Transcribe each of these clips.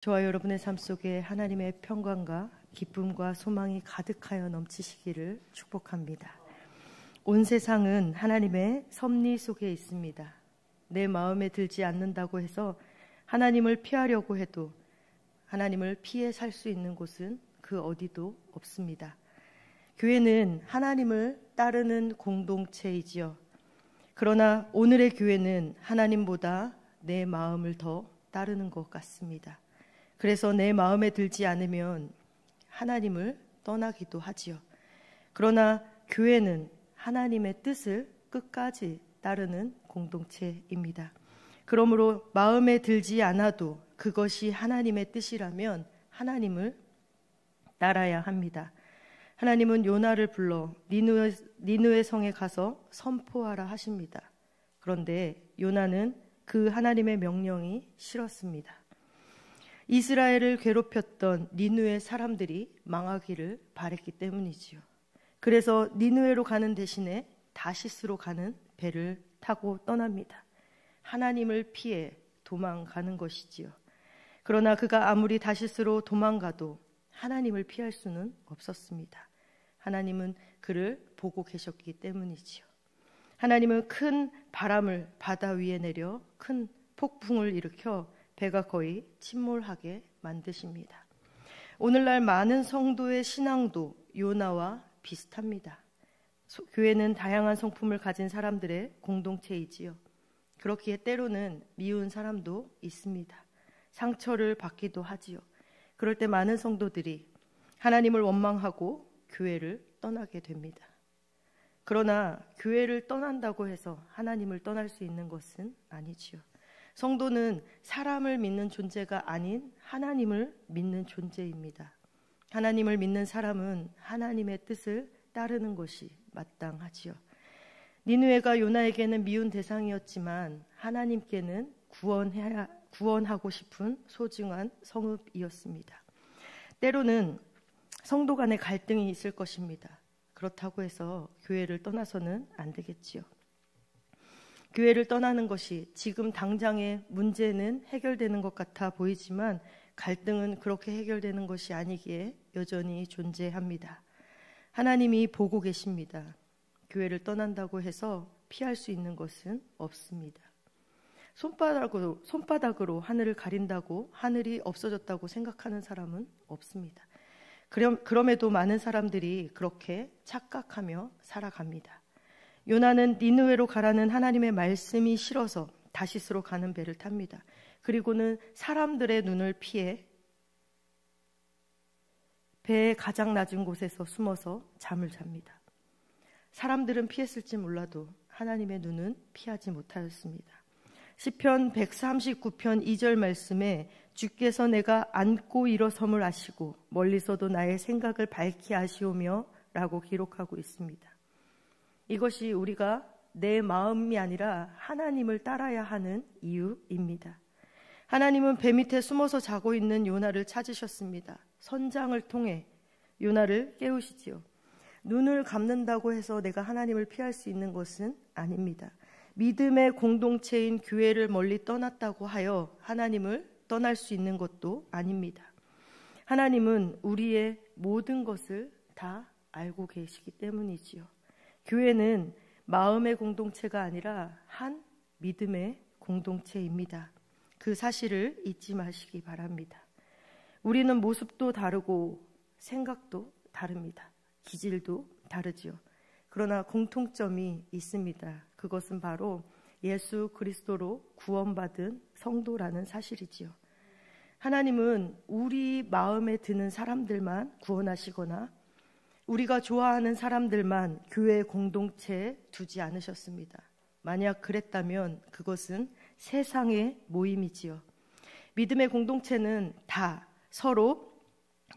저와 여러분의 삶 속에 하나님의 평강과 기쁨과 소망이 가득하여 넘치시기를 축복합니다. 온 세상은 하나님의 섭리 속에 있습니다. 내 마음에 들지 않는다고 해서 하나님을 피하려고 해도 하나님을 피해 살 수 있는 곳은 그 어디도 없습니다. 교회는 하나님을 따르는 공동체이지요. 그러나 오늘의 교회는 하나님보다 내 마음을 더 따르는 것 같습니다. 그래서 내 마음에 들지 않으면 하나님을 떠나기도 하지요. 그러나 교회는 하나님의 뜻을 끝까지 따르는 공동체입니다. 그러므로 마음에 들지 않아도 그것이 하나님의 뜻이라면 하나님을 따라야 합니다. 하나님은 요나를 불러 니느웨 성에 가서 선포하라 하십니다. 그런데 요나는 그 하나님의 명령이 싫었습니다. 이스라엘을 괴롭혔던 니느웨 사람들이 망하기를 바랬기 때문이지요. 그래서 니느웨로 가는 대신에 다시스로 가는 배를 타고 떠납니다. 하나님을 피해 도망가는 것이지요. 그러나 그가 아무리 다시스로 도망가도 하나님을 피할 수는 없었습니다. 하나님은 그를 보고 계셨기 때문이지요. 하나님은 큰 바람을 바다 위에 내려 큰 폭풍을 일으켜 배가 거의 침몰하게 만드십니다. 오늘날 많은 성도의 신앙도 요나와 비슷합니다. 교회는 다양한 성품을 가진 사람들의 공동체이지요. 그렇기에 때로는 미운 사람도 있습니다. 상처를 받기도 하지요. 그럴 때 많은 성도들이 하나님을 원망하고 교회를 떠나게 됩니다. 그러나 교회를 떠난다고 해서 하나님을 떠날 수 있는 것은 아니지요. 성도는 사람을 믿는 존재가 아닌 하나님을 믿는 존재입니다. 하나님을 믿는 사람은 하나님의 뜻을 따르는 것이 마땅하지요. 니느웨가 요나에게는 미운 대상이었지만 하나님께는 구원하고 싶은 소중한 성읍이었습니다. 때로는 성도 간의 갈등이 있을 것입니다. 그렇다고 해서 교회를 떠나서는 안 되겠지요. 교회를 떠나는 것이 지금 당장의 문제는 해결되는 것 같아 보이지만 갈등은 그렇게 해결되는 것이 아니기에 여전히 존재합니다. 하나님이 보고 계십니다. 교회를 떠난다고 해서 피할 수 있는 것은 없습니다. 손바닥으로 하늘을 가린다고 하늘이 없어졌다고 생각하는 사람은 없습니다. 그럼에도 많은 사람들이 그렇게 착각하며 살아갑니다. 요나는 니느웨로 가라는 하나님의 말씀이 싫어서 다시스로 가는 배를 탑니다. 그리고는 사람들의 눈을 피해 배의 가장 낮은 곳에서 숨어서 잠을 잡니다. 사람들은 피했을지 몰라도 하나님의 눈은 피하지 못하였습니다. 시편 139편 2절 말씀에 주께서 내가 앉고 일어섬을 아시고 멀리서도 나의 생각을 밝히 아시오며 라고 기록하고 있습니다. 이것이 우리가 내 마음이 아니라 하나님을 따라야 하는 이유입니다. 하나님은 배 밑에 숨어서 자고 있는 요나를 찾으셨습니다. 선장을 통해 요나를 깨우시지요. 눈을 감는다고 해서 내가 하나님을 피할 수 있는 것은 아닙니다. 믿음의 공동체인 교회를 멀리 떠났다고 하여 하나님을 떠날 수 있는 것도 아닙니다. 하나님은 우리의 모든 것을 다 알고 계시기 때문이지요. 교회는 마음의 공동체가 아니라 한 믿음의 공동체입니다. 그 사실을 잊지 마시기 바랍니다. 우리는 모습도 다르고 생각도 다릅니다. 기질도 다르지요. 그러나 공통점이 있습니다. 그것은 바로 예수 그리스도로 구원받은 성도라는 사실이지요. 하나님은 우리 마음에 드는 사람들만 구원하시거나 우리가 좋아하는 사람들만 교회 공동체에 두지 않으셨습니다. 만약 그랬다면 그것은 세상의 모임이지요. 믿음의 공동체는 다 서로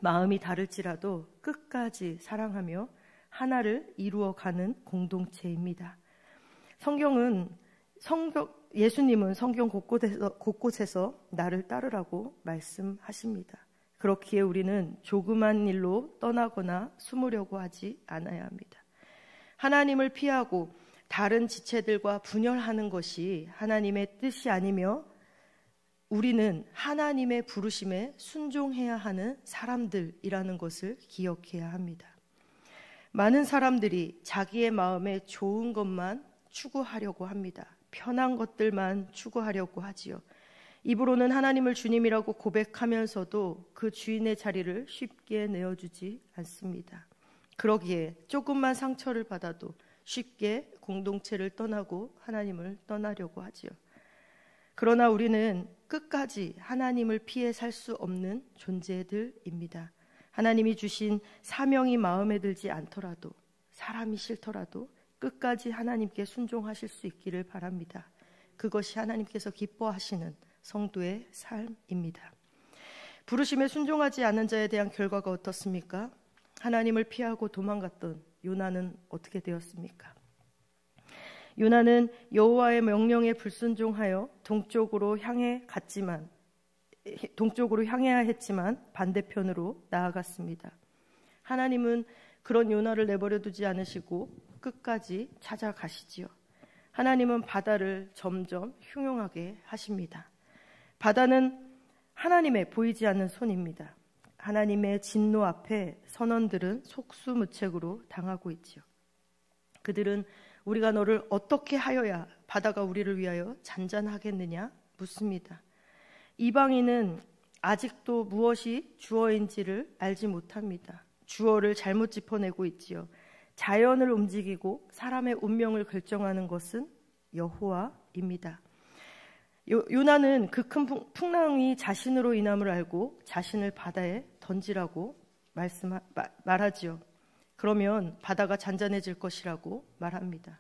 마음이 다를지라도 끝까지 사랑하며 하나를 이루어가는 공동체입니다. 예수님은 성경 곳곳에서 나를 따르라고 말씀하십니다. 그렇기에 우리는 조그만 일로 떠나거나 숨으려고 하지 않아야 합니다. 하나님을 피하고 다른 지체들과 분열하는 것이 하나님의 뜻이 아니며 우리는 하나님의 부르심에 순종해야 하는 사람들이라는 것을 기억해야 합니다. 많은 사람들이 자기의 마음에 좋은 것만 추구하려고 합니다. 편한 것들만 추구하려고 하지요. 입으로는 하나님을 주님이라고 고백하면서도 그 주인의 자리를 쉽게 내어주지 않습니다. 그러기에 조금만 상처를 받아도 쉽게 공동체를 떠나고 하나님을 떠나려고 하지요. 그러나 우리는 끝까지 하나님을 피해 살 수 없는 존재들입니다. 하나님이 주신 사명이 마음에 들지 않더라도, 사람이 싫더라도 끝까지 하나님께 순종하실 수 있기를 바랍니다. 그것이 하나님께서 기뻐하시는 성도의 삶입니다. 부르심에 순종하지 않은 자에 대한 결과가 어떻습니까? 하나님을 피하고 도망갔던 요나는 어떻게 되었습니까? 요나는 여호와의 명령에 불순종하여 동쪽으로 향해야 했지만 반대편으로 나아갔습니다. 하나님은 그런 요나를 내버려 두지 않으시고 끝까지 찾아가시지요. 하나님은 바다를 점점 흉흉하게 하십니다. 바다는 하나님의 보이지 않는 손입니다. 하나님의 진노 앞에 선원들은 속수무책으로 당하고 있지요. 그들은 우리가 너를 어떻게 하여야 바다가 우리를 위하여 잔잔하겠느냐 묻습니다. 이방인은 아직도 무엇이 주어인지를 알지 못합니다. 주어를 잘못 짚어내고 있지요. 자연을 움직이고 사람의 운명을 결정하는 것은 여호와입니다. 요나는 그 큰 풍랑이 자신으로 인함을 알고 자신을 바다에 던지라고 말하지요. 그러면 바다가 잔잔해질 것이라고 말합니다.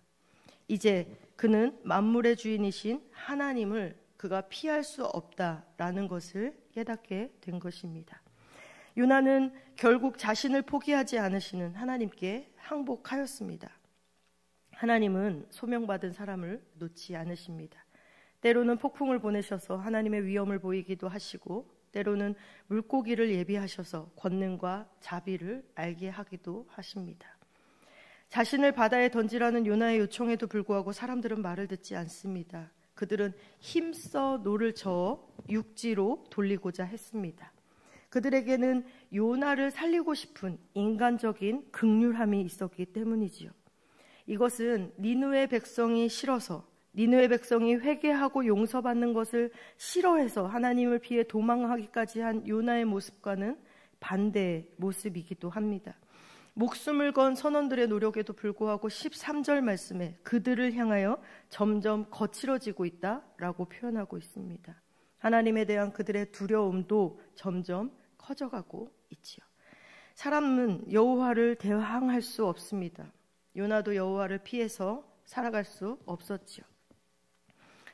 이제 그는 만물의 주인이신 하나님을 그가 피할 수 없다라는 것을 깨닫게 된 것입니다. 요나는 결국 자신을 포기하지 않으시는 하나님께 항복하였습니다. 하나님은 소명받은 사람을 놓지 않으십니다. 때로는 폭풍을 보내셔서 하나님의 위엄을 보이기도 하시고 때로는 물고기를 예비하셔서 권능과 자비를 알게 하기도 하십니다. 자신을 바다에 던지라는 요나의 요청에도 불구하고 사람들은 말을 듣지 않습니다. 그들은 힘써 노를 저어 육지로 돌리고자 했습니다. 그들에게는 요나를 살리고 싶은 인간적인 긍휼함이 있었기 때문이지요. 이것은 니느웨 백성이 싫어서 니느웨 백성이 회개하고 용서받는 것을 싫어해서 하나님을 피해 도망하기까지 한 요나의 모습과는 반대의 모습이기도 합니다. 목숨을 건 선원들의 노력에도 불구하고 13절 말씀에 그들을 향하여 점점 거칠어지고 있다라고 표현하고 있습니다. 하나님에 대한 그들의 두려움도 점점 커져가고 있지요. 사람은 여호와를 대항할 수 없습니다. 요나도 여호와를 피해서 살아갈 수 없었지요.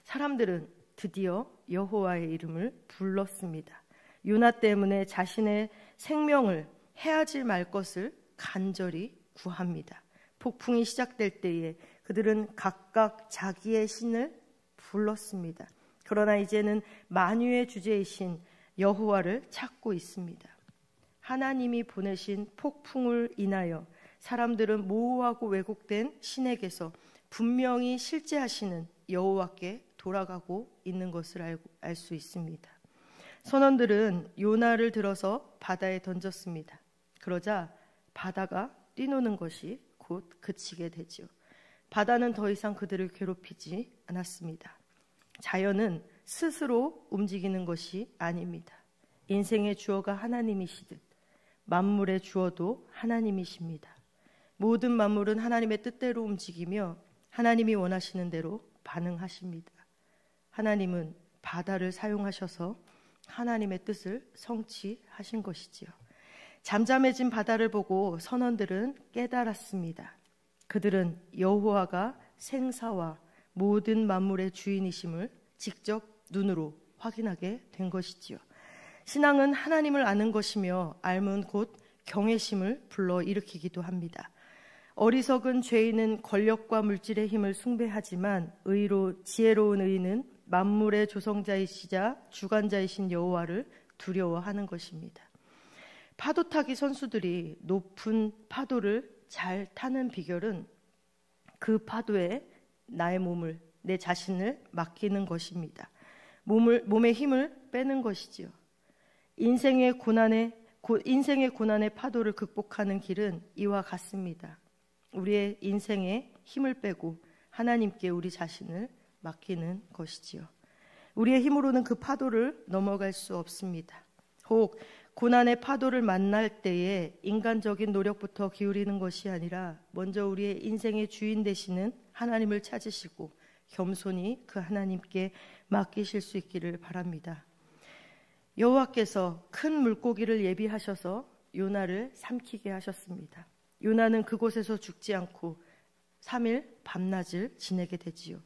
사람들은 드디어 여호와의 이름을 불렀습니다. 요나 때문에 자신의 생명을 헤아질 말 것을 간절히 구합니다. 폭풍이 시작될 때에 그들은 각각 자기의 신을 불렀습니다. 그러나 이제는 만유의 주제이신 여호와를 찾고 있습니다. 하나님이 보내신 폭풍을 인하여 사람들은 모호하고 왜곡된 신에게서 분명히 실제하시는 여호와께 돌아가고 있는 것을 알 수 있습니다. 선원들은 요나를 들어서 바다에 던졌습니다. 그러자 바다가 뛰노는 것이 곧 그치게 되죠. 바다는 더 이상 그들을 괴롭히지 않았습니다. 자연은 스스로 움직이는 것이 아닙니다. 인생의 주어가 하나님이시듯 만물의 주어도 하나님이십니다. 모든 만물은 하나님의 뜻대로 움직이며 하나님이 원하시는 대로 반응하십니다. 하나님은 바다를 사용하셔서 하나님의 뜻을 성취하신 것이지요. 잠잠해진 바다를 보고 선원들은 깨달았습니다. 그들은 여호와가 생사와 모든 만물의 주인이심을 직접 눈으로 확인하게 된 것이지요. 신앙은 하나님을 아는 것이며 알면 곧 경외심을 불러일으키기도 합니다. 어리석은 죄인은 권력과 물질의 힘을 숭배하지만 지혜로운 의인은 만물의 조성자이시자 주관자이신 여호와를 두려워하는 것입니다. 파도타기 선수들이 높은 파도를 잘 타는 비결은 그 파도에 나의 몸을, 내 자신을 맡기는 것입니다. 몸의 힘을 빼는 것이지요. 인생의 고난의 파도를 극복하는 길은 이와 같습니다. 우리의 인생에 힘을 빼고 하나님께 우리 자신을 맡기는 것이지요. 우리의 힘으로는 그 파도를 넘어갈 수 없습니다. 혹 고난의 파도를 만날 때에 인간적인 노력부터 기울이는 것이 아니라 먼저 우리의 인생의 주인 되시는 하나님을 찾으시고 겸손히 그 하나님께 맡기실 수 있기를 바랍니다. 여호와께서 큰 물고기를 예비하셔서 요나를 삼키게 하셨습니다. 요나는 그곳에서 죽지 않고 3일 밤낮을 지내게 되지요.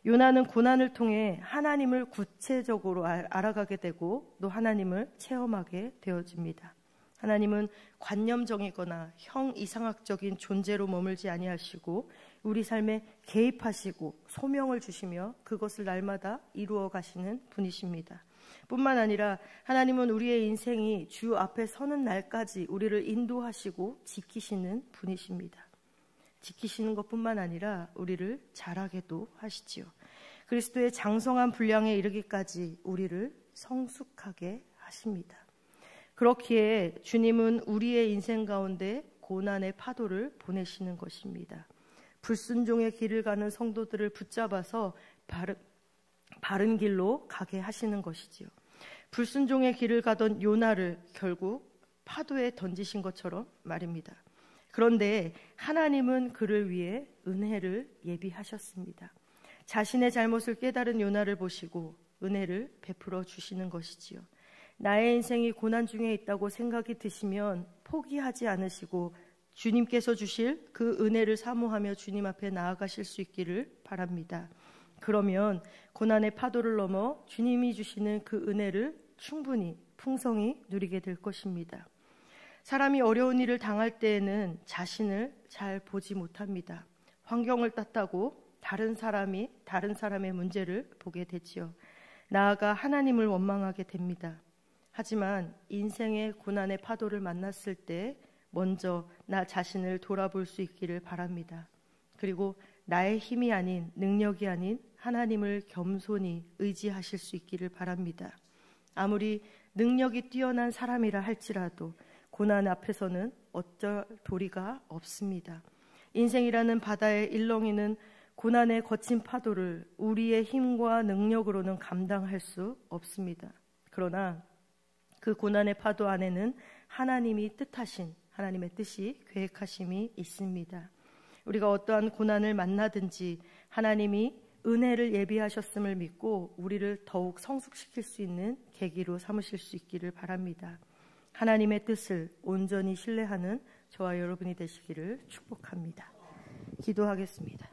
요나는 고난을 통해 하나님을 구체적으로 알아가게 되고 또 하나님을 체험하게 되어집니다. 하나님은 관념적이거나 형이상학적인 존재로 머물지 아니하시고 우리 삶에 개입하시고 소명을 주시며 그것을 날마다 이루어 가시는 분이십니다. 뿐만 아니라 하나님은 우리의 인생이 주 앞에 서는 날까지 우리를 인도하시고 지키시는 분이십니다. 지키시는 것뿐만 아니라 우리를 자라게도 하시지요. 그리스도의 장성한 분량에 이르기까지 우리를 성숙하게 하십니다. 그렇기에 주님은 우리의 인생 가운데 고난의 파도를 보내시는 것입니다. 불순종의 길을 가는 성도들을 붙잡아서 바른 길로 가게 하시는 것이지요. 불순종의 길을 가던 요나를 결국 파도에 던지신 것처럼 말입니다. 그런데 하나님은 그를 위해 은혜를 예비하셨습니다. 자신의 잘못을 깨달은 요나를 보시고 은혜를 베풀어 주시는 것이지요. 나의 인생이 고난 중에 있다고 생각이 드시면 포기하지 않으시고 주님께서 주실 그 은혜를 사모하며 주님 앞에 나아가실 수 있기를 바랍니다. 그러면 고난의 파도를 넘어 주님이 주시는 그 은혜를 충분히 풍성히 누리게 될 것입니다. 사람이 어려운 일을 당할 때에는 자신을 잘 보지 못합니다. 환경을 탓하고 다른 사람의 문제를 보게 되지요. 나아가 하나님을 원망하게 됩니다. 하지만 인생의 고난의 파도를 만났을 때 먼저 나 자신을 돌아볼 수 있기를 바랍니다. 그리고 나의 힘이 아닌 능력이 아닌 하나님을 겸손히 의지하실 수 있기를 바랍니다. 아무리 능력이 뛰어난 사람이라 할지라도 고난 앞에서는 어쩔 도리가 없습니다. 인생이라는 바다의 일렁이는 고난의 거친 파도를 우리의 힘과 능력으로는 감당할 수 없습니다. 그러나 그 고난의 파도 안에는 하나님이 뜻하신 하나님의 뜻이 계획하심이 있습니다. 우리가 어떠한 고난을 만나든지 하나님이 은혜를 예비하셨음을 믿고 우리를 더욱 성숙시킬 수 있는 계기로 삼으실 수 있기를 바랍니다. 하나님의 뜻을 온전히 신뢰하는 저와 여러분이 되시기를 축복합니다. 기도하겠습니다.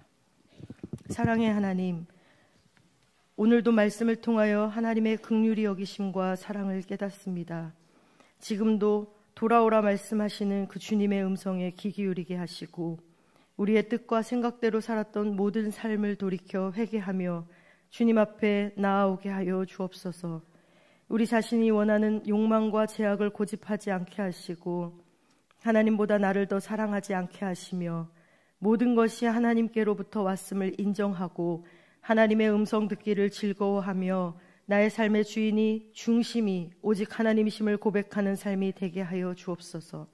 사랑의 하나님, 오늘도 말씀을 통하여 하나님의 긍휼히 여기심과 사랑을 깨닫습니다. 지금도 돌아오라 말씀하시는 그 주님의 음성에 귀 기울이게 하시고 우리의 뜻과 생각대로 살았던 모든 삶을 돌이켜 회개하며 주님 앞에 나아오게 하여 주옵소서. 우리 자신이 원하는 욕망과 제약을 고집하지 않게 하시고 하나님보다 나를 더 사랑하지 않게 하시며 모든 것이 하나님께로부터 왔음을 인정하고 하나님의 음성 듣기를 즐거워하며 나의 삶의 주인이 중심이 오직 하나님이심을 고백하는 삶이 되게 하여 주옵소서.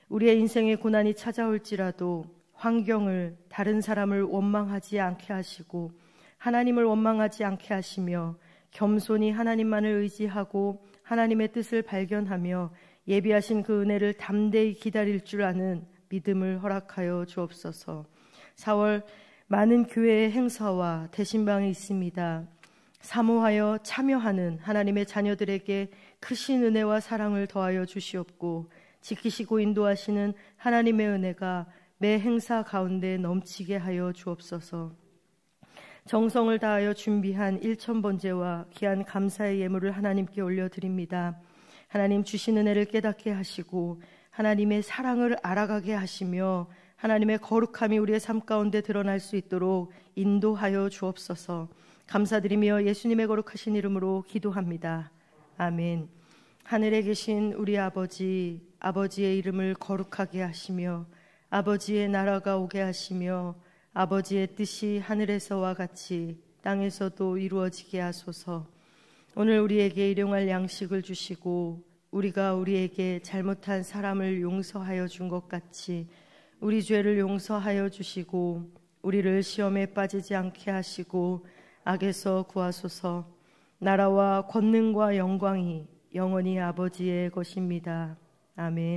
우리의 인생의 고난이 찾아올지라도 환경을 다른 사람을 원망하지 않게 하시고 하나님을 원망하지 않게 하시며 겸손히 하나님만을 의지하고 하나님의 뜻을 발견하며 예비하신 그 은혜를 담대히 기다릴 줄 아는 믿음을 허락하여 주옵소서. 4월 많은 교회의 행사와 대신방이 있습니다. 사모하여 참여하는 하나님의 자녀들에게 크신 은혜와 사랑을 더하여 주시옵고 지키시고 인도하시는 하나님의 은혜가 매 행사 가운데 넘치게 하여 주옵소서. 정성을 다하여 준비한 1,000번제와 귀한 감사의 예물을 하나님께 올려드립니다. 하나님 주신 은혜를 깨닫게 하시고 하나님의 사랑을 알아가게 하시며 하나님의 거룩함이 우리의 삶 가운데 드러날 수 있도록 인도하여 주옵소서. 감사드리며 예수님의 거룩하신 이름으로 기도합니다. 아멘. 하늘에 계신 우리 아버지, 아버지의 이름을 거룩하게 하시며 아버지의 나라가 오게 하시며 아버지의 뜻이 하늘에서와 같이 땅에서도 이루어지게 하소서. 오늘 우리에게 일용할 양식을 주시고 우리가 우리에게 잘못한 사람을 용서하여 준 것 같이 우리 죄를 용서하여 주시고 우리를 시험에 빠지지 않게 하시고 악에서 구하소서. 나라와 권능과 영광이 영원히 아버지의 것입니다. 아멘.